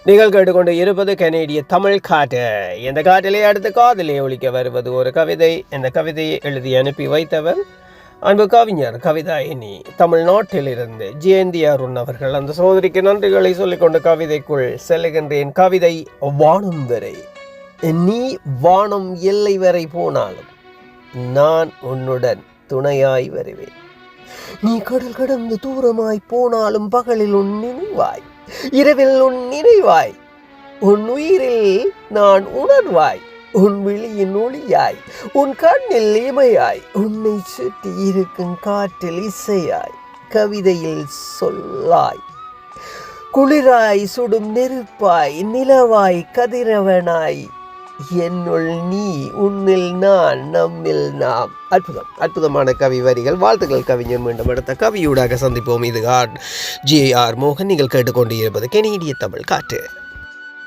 நீங்கள் கேட்டுக்கொண்டு இருப்பது கனேடிய தமிழ் காட்டு. இந்த காட்டிலே அடுத்த காதலே ஒழிக்க வருவது ஒரு கவிதை. இந்த கவிதையை எழுதி அனுப்பி வைத்தவர் அன்பு கவிஞர் கவிதாயினி, தமிழ்நாட்டிலிருந்து ஜெயந்தி அருண் அவர்கள். அந்த சோதரிக்கு நன்றிகளை சொல்லிக்கொண்டு கவிதைக்குள் செல்லுகின்றேன். கவிதை வானம் வரை. நீ வானம் எல்லை வரை போனாலும் நான் உன்னுடன் துணையாய் வருவேன். நீ கடல் கடந்து தூரமாய் போனாலும் பகலில் உன் நினைவாய், இரவில் உன் நினைவாய், உன் உயிரில் நான் உணர்வாய், உன் விழியின் ஒளியாய், உன் கண்ணில் இமையாய், உன்னை சுற்றி இருக்கும் காற்றில் இசையாய், கவிதையில் சொல்லாய், குளிராய் சுடும் நெருப்பாய், நிலவாய் கதிரவனாய், என்னுள் நீ, உன்னில் நான், நம்மில் நாம். அற்புதம், அற்புதமான கவி வரிகள். வாழ்த்துக்கள் கவிஞர். மீண்டும் அடுத்த கவியூடாக சந்திப்போம். இது GR மோகன். நீங்கள் கேட்டுக்கொண்டு இருப்பது கனேடிய தமிழ் காற்று.